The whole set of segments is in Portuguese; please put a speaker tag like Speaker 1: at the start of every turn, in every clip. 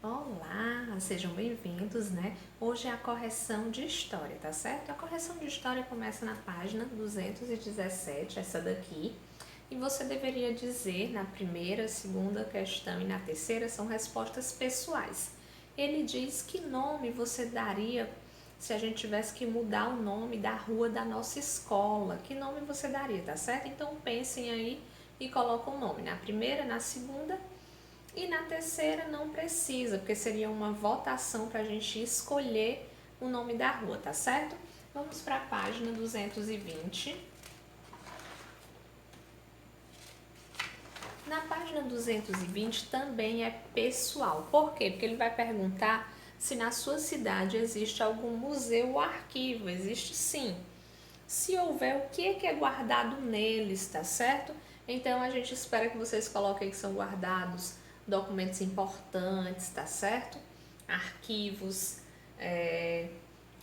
Speaker 1: Olá, sejam bem-vindos, né? Hoje é a correção de história, tá certo? A correção de história começa na página 217, essa daqui, e você deveria dizer na primeira, segunda questão e na terceira são respostas pessoais. Ele diz que nome você daria se a gente tivesse que mudar o nome da rua da nossa escola. Que nome você daria, tá certo? Então pensem aí e colocam o nome na primeira, na segunda. E na terceira não precisa, porque seria uma votação para a gente escolher o nome da rua, tá certo? Vamos para a página 220. Na página 220 também é pessoal. Por quê? Porque ele vai perguntar se na sua cidade existe algum museu ou arquivo. Existe sim. Se houver, o que é guardado neles, tá certo? Então a gente espera que vocês coloquem que são guardados documentos importantes, tá certo? Arquivos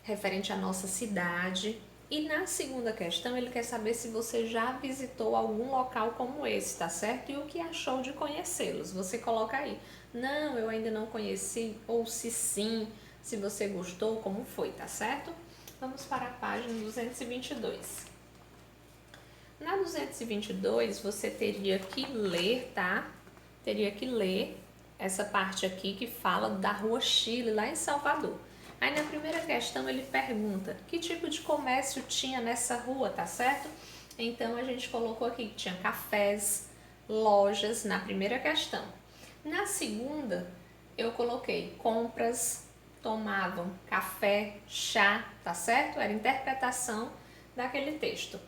Speaker 1: referente à nossa cidade. E na segunda questão ele quer saber se você já visitou algum local como esse, tá certo? E o que achou de conhecê-los. Você coloca aí, não, eu ainda não conheci, ou se sim, se você gostou, como foi, tá certo? Vamos para a página 222. Na 222 você teria que ler, tá? Teria que ler essa parte aqui que fala da Rua Chile, lá em Salvador. Aí na primeira questão ele pergunta que tipo de comércio tinha nessa rua, tá certo? Então a gente colocou aqui que tinha cafés, lojas na primeira questão. Na segunda eu coloquei compras, tomavam café, chá, tá certo? Era interpretação daquele texto.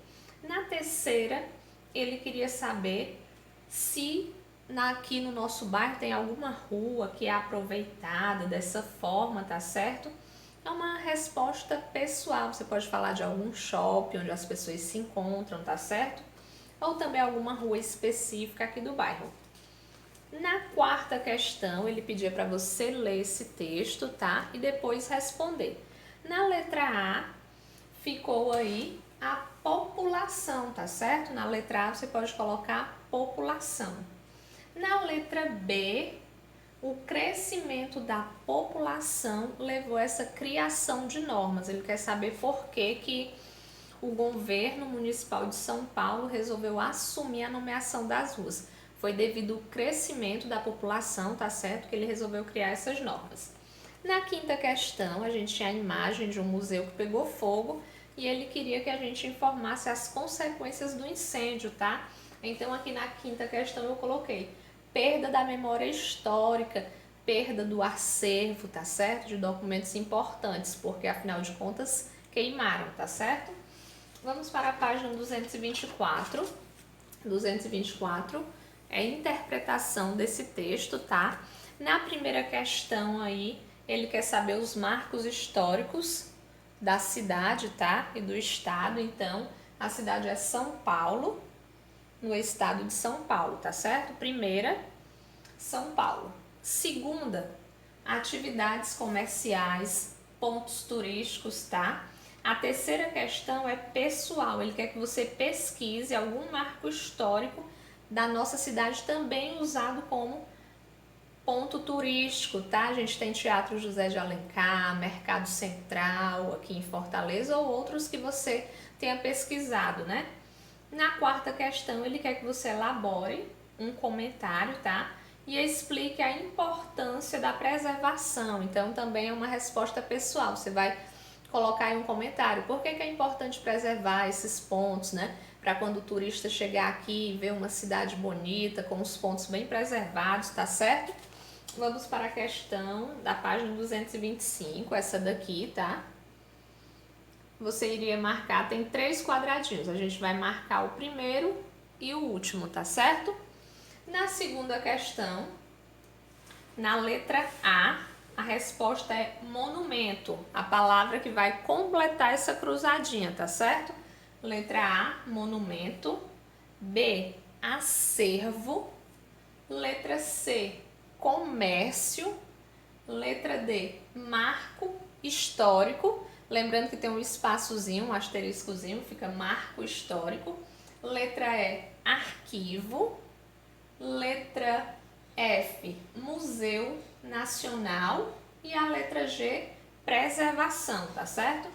Speaker 1: Na terceira, ele queria saber se aqui no nosso bairro tem alguma rua que é aproveitada dessa forma, tá certo? É uma resposta pessoal, você pode falar de algum shopping onde as pessoas se encontram, tá certo? Ou também alguma rua específica aqui do bairro. Na quarta questão, ele pedia para você ler esse texto, tá? E depois responder. Na letra A, ficou aí a população, tá certo? Na letra A você pode colocar população. Na letra B, o crescimento da população levou a essa criação de normas. Ele quer saber por que o governo municipal de São Paulo resolveu assumir a nomeação das ruas. Foi devido ao crescimento da população, tá certo? Que ele resolveu criar essas normas. Na quinta questão, a gente tinha a imagem de um museu que pegou fogo e ele queria que a gente informasse as consequências do incêndio, tá? Então aqui na quinta questão eu coloquei perda da memória histórica, perda do acervo, tá certo? De documentos importantes, porque afinal de contas queimaram, tá certo? Vamos para a página 224. 224 é a interpretação desse texto, tá? Na primeira questão aí, ele quer saber os marcos históricos da cidade, tá? E do estado. Então, a cidade é São Paulo, no estado de São Paulo, tá certo? Primeira, São Paulo. Segunda, atividades comerciais, pontos turísticos, tá? A terceira questão é pessoal. Ele quer que você pesquise algum marco histórico da nossa cidade também usado como ponto turístico, tá? A gente tem Teatro José de Alencar, Mercado Central aqui em Fortaleza ou outros que você tenha pesquisado, né? Na quarta questão, ele quer que você elabore um comentário, tá? E explique a importância da preservação. Então, também é uma resposta pessoal. Você vai colocar aí um comentário. Por que é importante preservar esses pontos, né? Para quando o turista chegar aqui e ver uma cidade bonita, com os pontos bem preservados, tá certo? Vamos para a questão da página 225, essa daqui, tá? Você iria marcar, tem 3 quadradinhos. A gente vai marcar o primeiro e o último, tá certo? Na segunda questão, na letra A resposta é monumento, a palavra que vai completar essa cruzadinha, tá certo? Letra A, monumento. B, acervo. Letra C, comércio. Letra D, marco histórico. Lembrando que tem um espaçozinho, um asteriscozinho, fica marco histórico. Letra E, arquivo. Letra F, Museu Nacional. E a letra G, preservação, tá certo?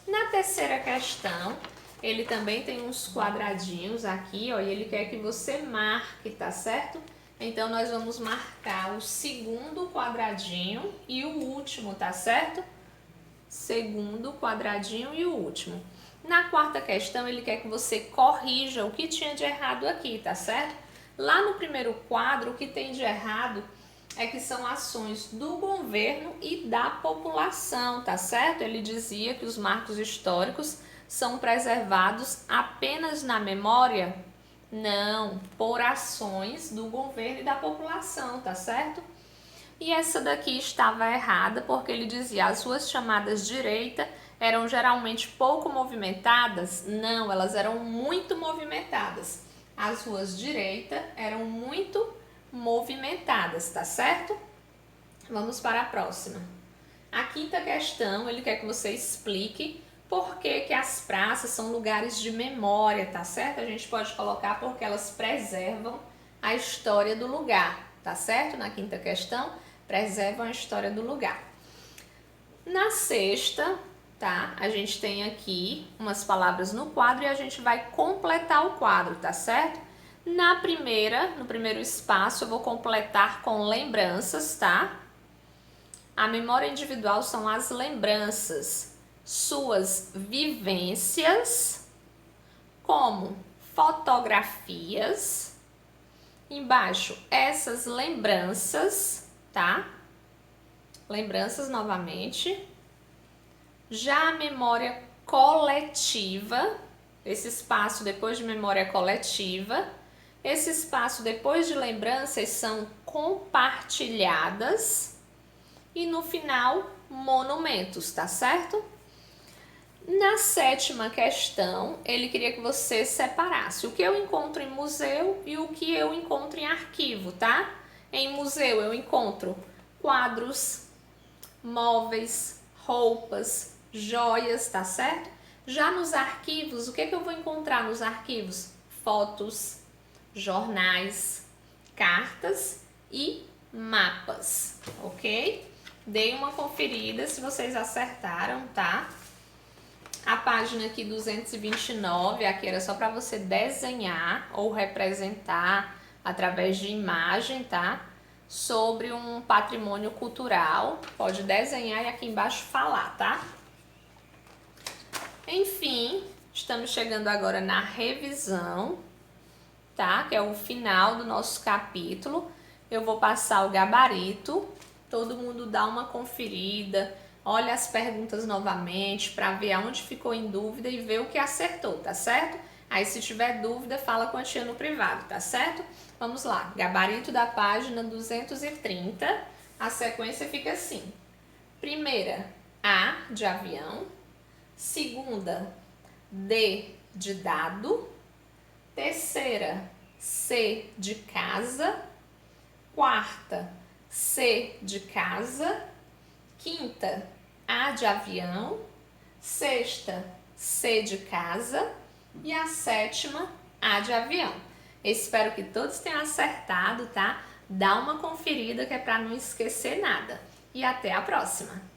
Speaker 1: Na terceira questão, ele também tem uns quadradinhos aqui, ó, e ele quer que você marque, tá certo? Então, nós vamos marcar o segundo quadradinho e o último, tá certo? Segundo quadradinho e o último. Na quarta questão, ele quer que você corrija o que tinha de errado aqui, tá certo? Lá no primeiro quadro, o que tem de errado é que são ações do governo e da população, tá certo? Ele dizia que os marcos históricos são preservados apenas na memória. Não, por ações do governo e da população, tá certo? E essa daqui estava errada porque ele dizia as ruas chamadas direita eram geralmente pouco movimentadas. Não, elas eram muito movimentadas. As ruas direita eram muito movimentadas, tá certo? Vamos para a próxima. A quinta questão, ele quer que você explique por que as praças são lugares de memória, tá certo? A gente pode colocar porque elas preservam a história do lugar, tá certo? Na quinta questão, preservam a história do lugar. Na sexta, tá? A gente tem aqui umas palavras no quadro e a gente vai completar o quadro, tá certo? No primeiro espaço, eu vou completar com lembranças, tá? A memória individual são as lembranças, suas vivências, como fotografias. Embaixo, essas lembranças, tá? Lembranças novamente. Já a memória coletiva, esse espaço depois de memória coletiva, esse espaço depois de lembranças são compartilhadas e no final, monumentos, tá certo? Na sétima questão, ele queria que você separasse o que eu encontro em museu e o que eu encontro em arquivo, tá? Em museu eu encontro quadros, móveis, roupas, joias, tá certo? Já nos arquivos, o que eu vou encontrar nos arquivos? Fotos, jornais, cartas e mapas, ok? Dei uma conferida se vocês acertaram, tá? A página aqui 229, aqui era só para você desenhar ou representar através de imagem, tá? Sobre um patrimônio cultural. Pode desenhar e aqui embaixo falar, tá? Enfim, estamos chegando agora na revisão, tá? Que é o final do nosso capítulo. Eu vou passar o gabarito, todo mundo dá uma conferida, olha as perguntas novamente para ver aonde ficou em dúvida e ver o que acertou, tá certo? Aí se tiver dúvida, fala com a tia no privado, tá certo? Vamos lá, gabarito da página 230, a sequência fica assim. Primeira, A de avião. Segunda, D de dado. Terceira, C de casa. Quarta, C de casa. Quinta, A de avião. Sexta, C de casa. E a sétima, A de avião. Espero que todos tenham acertado, tá? Dá uma conferida que é para não esquecer nada. E até a próxima!